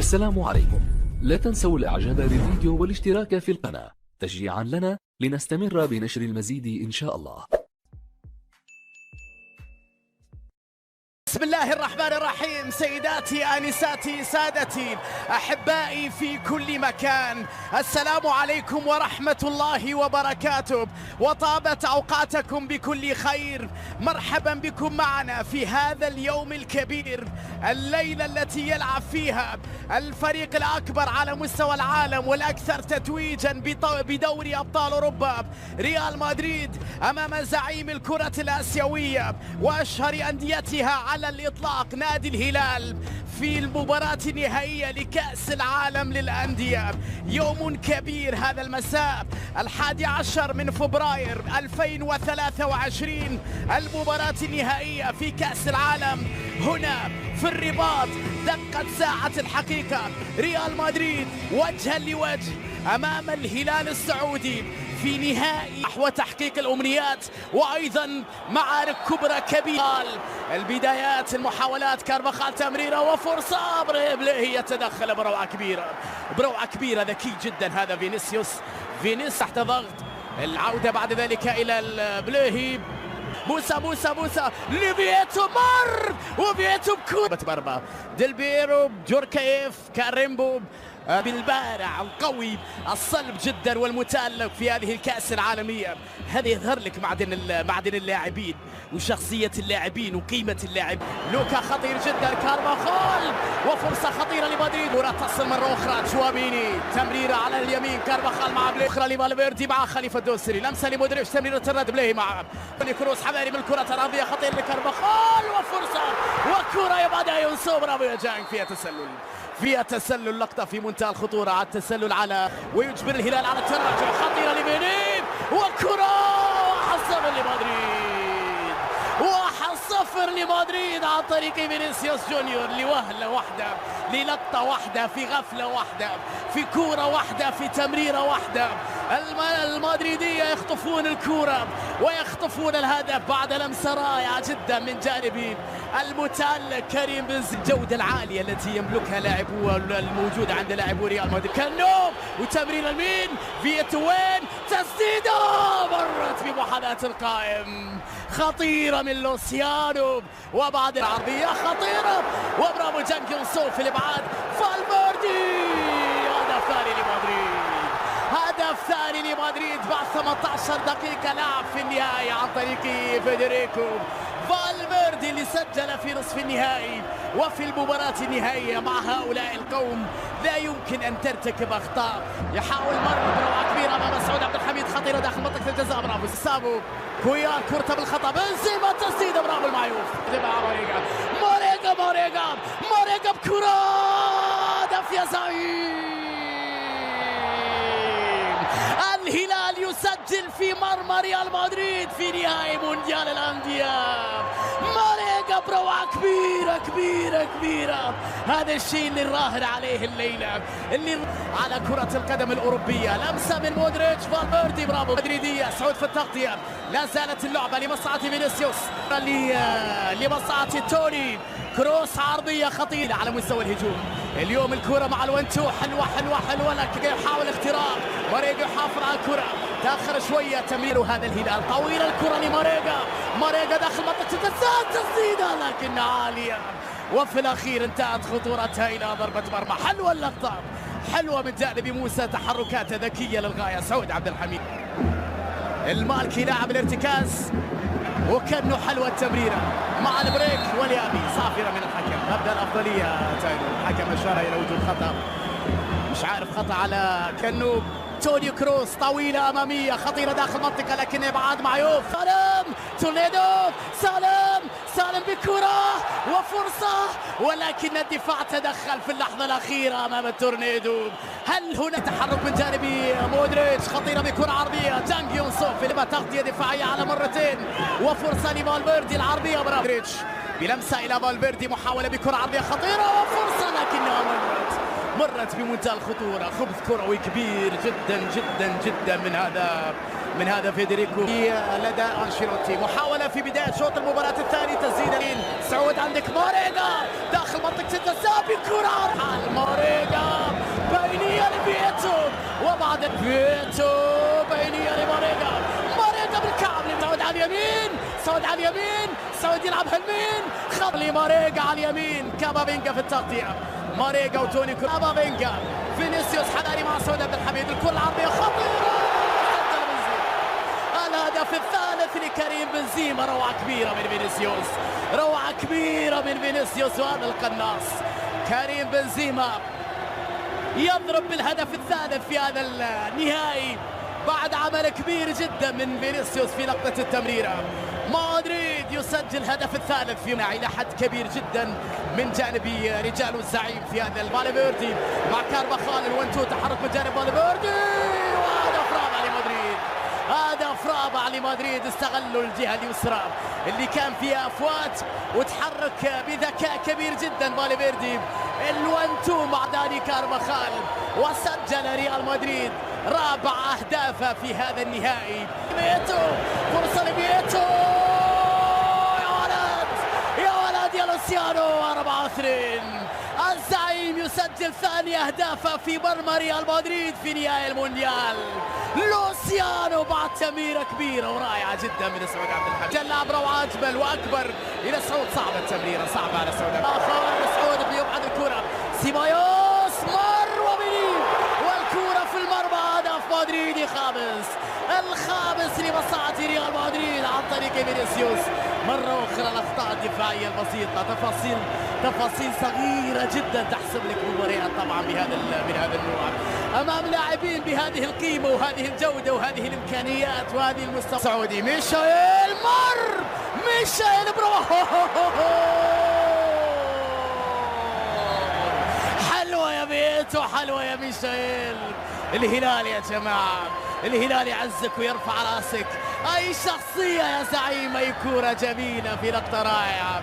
السلام عليكم. لا تنسوا الاعجاب بالفيديو والاشتراك في القناة تشجيعا لنا لنستمر بنشر المزيد إن شاء الله. بسم الله الرحمن الرحيم. سيداتي آنساتي سادتي أحبائي في كل مكان، السلام عليكم ورحمة الله وبركاته، وطابت أوقاتكم بكل خير. مرحبا بكم معنا في هذا اليوم الكبير، الليلة التي يلعب فيها الفريق الأكبر على مستوى العالم والأكثر تتويجا بدوري أبطال أوروبا ريال مدريد أمام زعيم الكرة الآسيوية وأشهر أنديتها على الإطلاق نادي الهلال في المباراة النهائية لكأس العالم للأندية. يوم كبير هذا المساء 11 من فبراير 2023، المباراة النهائية في كأس العالم هنا في الرباط. دقت ساعة الحقيقة، ريال مدريد وجها لوجه أمام الهلال السعودي في نهائي نحو تحقيق الأمنيات، وأيضا معارك كبرى كبيرة. البدايات، المحاولات، كارفاخال تمريرة وفرصة، بليهي يتدخل بروعة كبيرة ذكي جدا هذا فينيسيوس تحت ضغط. العودة بعد ذلك إلى البليهي، موسى لفييتو مر وفييتو بكرة مرمى ديلبيرو، جوركايف، كاريمبو بالبارع القوي الصلب جدا والمتألق في هذه الكأس العالمية. هذا يظهر لك معدن اللاعبين وشخصية اللاعبين وقيمة اللاعبين. لوكا خطير جدا، كارفاخال وفرصة خطيرة لمدريد، كرة تصل مرة أخرى، تشواميني تمريرة على اليمين، كارفاخال مع بليه، أخرى لفالفيردي مع خليفة الدوسري، لمسة لمودريتش، تمريرة الرد بليه مع كروس، حذاري من الكرة الأرضية، خطير لكارفاخال وفرصة وكرة يبدأ ينصب رابيو جانج فيها تسلل لقطة في منتهى الخطورة على التسلل على ويجبر الهلال على التراجع، خطيرة لفينيف وكرة 1-0 لمدريد عن طريق فينيسيوس جونيور، لوهلة واحدة، للقطة واحدة، في غفلة واحدة، في كورة واحدة، في تمريرة واحدة. المدريدية يخطفون الكورة ويخطفون الهدف بعد لمسة رائعة جدا من جانب المتألق كريم بنزيما. الجودة العالية التي يملكها لاعبو الموجودة عند لاعبو ريال مدريد. كانو وتمرير اليمين، فييتو وين، تسديدة مرت بمحاذاة القائم، خطيرة من لوسيانو، وبعد العرضية خطيرة وبرافو جانج يونسو في الابعاد، فالفيردي هدف ثاني لمدريد بعد 18 دقيقة لعب في النهاية عن طريق فيدريكو فالفيردي اللي سجل في نصف النهائي. وفي المباراة النهائية مع هؤلاء القوم لا يمكن أن ترتكب أخطاء. يحاول مرة بروعة كبيرة أمام سعود عبد الحميد، خطيرة داخل منطقة الجزاء، برافو سابو كويار، كرة بالخطأ، بنزيما تسديدة، برافو المعيوف، موريجا بكرة، هدف يا زعيم. الهلال يسجل في مرمى ريال مدريد في نهائي مونديال الأندية. ماريجا بروعة كبيرة. هذا الشيء اللي الراهن عليه الليلة، اللي على كرة القدم الأوروبية. لمسة من مودريتش، فالفيردي، برافو مدريدية، سعود في التغطية، لا زالت اللعبة لمصلحة فينيسيوس، لمصلحة توني، كروس عرضية خطيرة على مستوى الهجوم. اليوم الكرة مع الونتو حلوة لكن يحاول اختراق، ماريجا يحافظ على الكرة، تأخر شوية تمرير هذا الهلال، طويلة الكرة لماريجا داخل منطقة التسديد، تسديدة لكنها عالية، وفي الأخير انتهت خطورتها إلى ضربة مرمى. حلوة اللقطة، حلوة من جانب موسى، تحركات ذكية للغاية. سعود عبد الحميد المالكي لاعب الارتكاز، وكأنه حلوة التمريرة مع البريك واليابي، صافرة من الحكم، مبدأ الأفضلية تايلو. الحكم أشار إلى وجود خطأ، مش عارف خطأ على كانو. توني كروس طويلة أمامية خطيرة داخل منطقة لكن إبعاد معيوف. تورنيدو، سالم بكرة وفرصة، ولكن الدفاع تدخل في اللحظة الأخيرة أمام التورنيدو. هل هنا تحرك من جانب مودريتش، خطيرة بكرة عرضية، جانج يونسو في تغطية دفاعية على مرتين، وفرصة لفالفيردي العرضية، مودريتش بلمسة إلى فالفيردي، محاولة بكرة عرضية خطيرة وفرصة لكنها مرت بمنتهى الخطورة. خبث كروي كبير جدا من هذا فيدريكو لدى أنشيلوتي. محاولة في بداية شوط المباراة الثاني، تسديدة سعود، عندك ماريجا داخل منطقة الجزاء بكرة، ماريجا فيتو بينية لماريجا، ماريجا بالكعب سعود على اليمين، سعود على اليمين، سعود يلعبها اليمين، خط لماريجا على اليمين، كامافينجا في التغطية، ماريجا وتوني كامافينجا، فينيسيوس حذاري مع سعود عبد الحميد، الكرة العرضية خطيرة، الهدف الثالث لكريم بنزيما، روعة كبيرة من فينيسيوس، روعة كبيرة من فينيسيوس وهذا القناص كريم بنزيما يضرب بالهدف الثالث في هذا النهائي بعد عمل كبير جدا من فينيسيوس في لقطة التمريرة. مدريد يسجل الهدف الثالث في إلى حد كبير جدا من جانب رجال الزعيم في هذا فالفيردي مع كارفاخال، الونتو تحرك من جانب فالفيردي وهدف رابع لمدريد، هدف رابع لمدريد، استغلوا الجهة اليسرى اللي كان فيها أفوات وتحرك بذكاء كبير جدا فالفيردي، الونتو مع داني كارفاخال، وسجل ريال مدريد رابع أهدافه في هذا النهائي. فيتو، فرصة لفيتو، يا ولد يا ولد يا لوسيانو، 4-2 الزعيم يسجل ثاني أهدافه في مرمى ريال مدريد في نهائي المونديال. لوسيانو بعد تمريرة كبيرة ورائعة جدا من سعود عبد الحميد، جلاب روعة أجمل وأكبر إلى سعود، صعبة التمريرة، صعبة على سعود عبد الحميد، آخر سعود بيبعد الكرة، سيبايوس مر وبيليه والكرة في المرمى، هدف مدريدي خامس، الخامس لمصلحة ريال مدريد عن طريق فينيسيوس. مرة أخرى الأخطاء الدفاعية البسيطة، تفاصيل صغيرة جدا تحسب لك مباريات طبعا من هذا النوع أمام لاعبين بهذه القيمة وهذه الجودة وهذه الإمكانيات وهذه المستوى. سعودي ميشيل مر، ميشيل برو، حلوة يا بيتو، حلوة يا ميشيل. الهلال يا جماعة، الهلال يعزك ويرفع راسك، أي شخصية يا زعيم، أي كورة جميلة في لقطة رائعة.